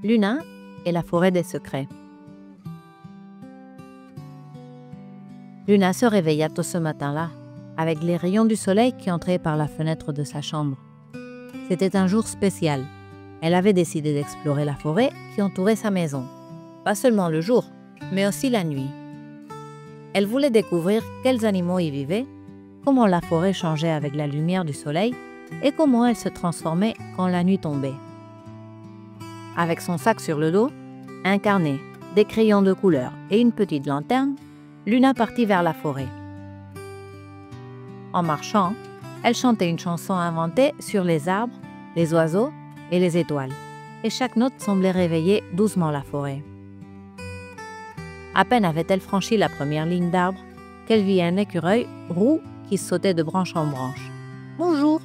Luna et la forêt des secrets. Luna se réveilla tôt ce matin-là, avec les rayons du soleil qui entraient par la fenêtre de sa chambre. C'était un jour spécial. Elle avait décidé d'explorer la forêt qui entourait sa maison. Pas seulement le jour, mais aussi la nuit. Elle voulait découvrir quels animaux y vivaient, comment la forêt changeait avec la lumière du soleil et comment elle se transformait quand la nuit tombait. Avec son sac sur le dos, un carnet, des crayons de couleur et une petite lanterne, Luna partit vers la forêt. En marchant, elle chantait une chanson inventée sur les arbres, les oiseaux et les étoiles, et chaque note semblait réveiller doucement la forêt. À peine avait-elle franchi la première ligne d'arbre qu'elle vit un écureuil roux qui sautait de branche en branche. « Bonjour !»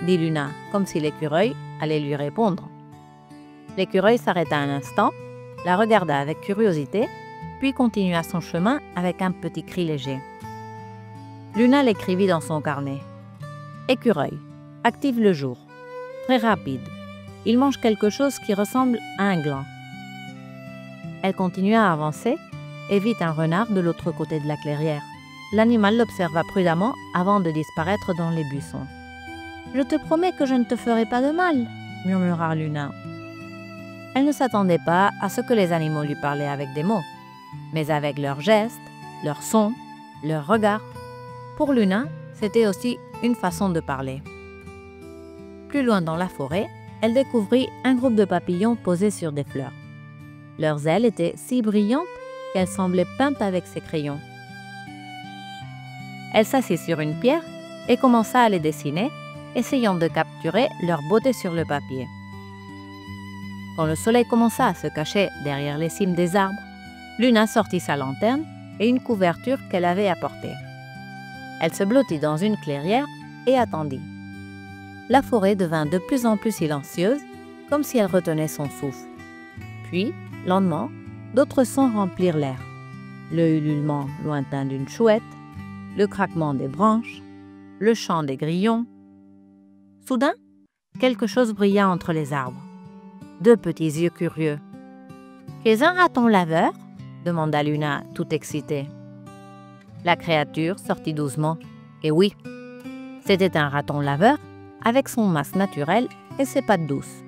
dit Luna, comme si l'écureuil allait lui répondre. L'écureuil s'arrêta un instant, la regarda avec curiosité, puis continua son chemin avec un petit cri léger. Luna l'écrivit dans son carnet. « Écureuil, active le jour. Très rapide. Il mange quelque chose qui ressemble à un gland. » Elle continua à avancer et vit un renard de l'autre côté de la clairière. L'animal l'observa prudemment avant de disparaître dans les buissons. « Je te promets que je ne te ferai pas de mal, » murmura Luna. Elle ne s'attendait pas à ce que les animaux lui parlaient avec des mots, mais avec leurs gestes, leurs sons, leurs regards. Pour Luna, c'était aussi une façon de parler. Plus loin dans la forêt, elle découvrit un groupe de papillons posés sur des fleurs. Leurs ailes étaient si brillantes qu'elles semblaient peintes avec ses crayons. Elle s'assit sur une pierre et commença à les dessiner, essayant de capturer leur beauté sur le papier. Quand le soleil commença à se cacher derrière les cimes des arbres, Luna sortit sa lanterne et une couverture qu'elle avait apportée. Elle se blottit dans une clairière et attendit. La forêt devint de plus en plus silencieuse, comme si elle retenait son souffle. Puis, lentement, d'autres sons remplirent l'air. Le ululement lointain d'une chouette, le craquement des branches, le chant des grillons. Soudain, quelque chose brilla entre les arbres. Deux petits yeux curieux. « Es-tu un raton laveur ?» demanda Luna, tout excitée. La créature sortit doucement. Et oui, c'était un raton laveur avec son masque naturel et ses pattes douces.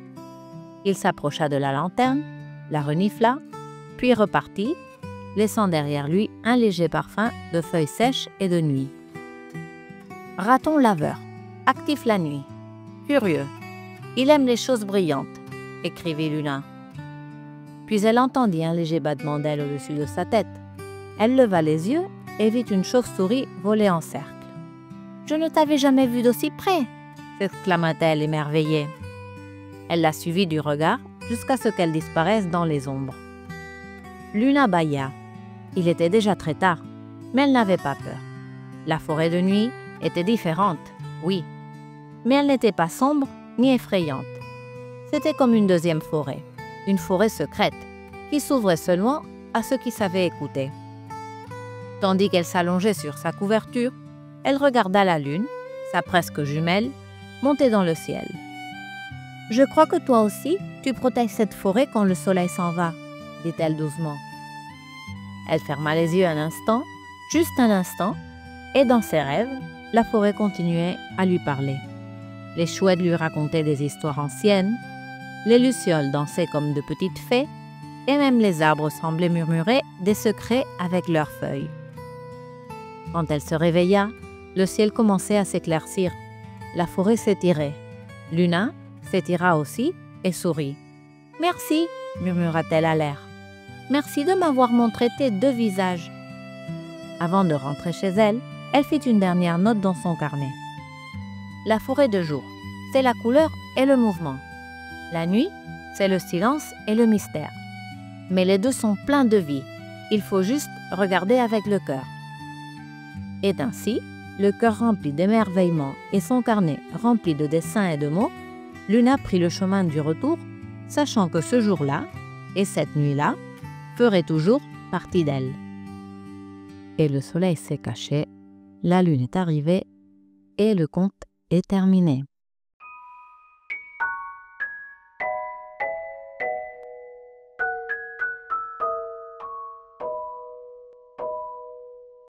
Il s'approcha de la lanterne, la renifla, puis repartit, laissant derrière lui un léger parfum de feuilles sèches et de nuit. Raton laveur, actif la nuit, curieux, il aime les choses brillantes, écrivit Luna. Puis elle entendit un léger battement d'ailes au-dessus de sa tête. Elle leva les yeux et vit une chauve-souris voler en cercle. « Je ne t'avais jamais vu d'aussi près !» s'exclama-t-elle émerveillée. Elle la suivit du regard jusqu'à ce qu'elle disparaisse dans les ombres. Luna bâilla. Il était déjà très tard, mais elle n'avait pas peur. La forêt de nuit était différente, oui, mais elle n'était pas sombre ni effrayante. C'était comme une deuxième forêt, une forêt secrète, qui s'ouvrait seulement à ceux qui savaient écouter. Tandis qu'elle s'allongeait sur sa couverture, elle regarda la lune, sa presque jumelle, monter dans le ciel. « Je crois que toi aussi, tu protèges cette forêt quand le soleil s'en va, » dit-elle doucement. Elle ferma les yeux un instant, juste un instant, et dans ses rêves, la forêt continuait à lui parler. Les chouettes lui racontaient des histoires anciennes, les lucioles dansaient comme de petites fées, et même les arbres semblaient murmurer des secrets avec leurs feuilles. Quand elle se réveilla, le ciel commençait à s'éclaircir. La forêt s'étirait. Luna s'étira aussi et sourit. « Merci » murmura-t-elle à l'air. « Merci de m'avoir montré tes deux visages. » Avant de rentrer chez elle, elle fit une dernière note dans son carnet. La forêt de jour, c'est la couleur et le mouvement. La nuit, c'est le silence et le mystère. Mais les deux sont pleins de vie. Il faut juste regarder avec le cœur. Et ainsi, le cœur rempli d'émerveillement et son carnet rempli de dessins et de mots, Luna prit le chemin du retour, sachant que ce jour-là et cette nuit-là feraient toujours partie d'elle. Et le soleil s'est caché, la lune est arrivée et le conte est terminé.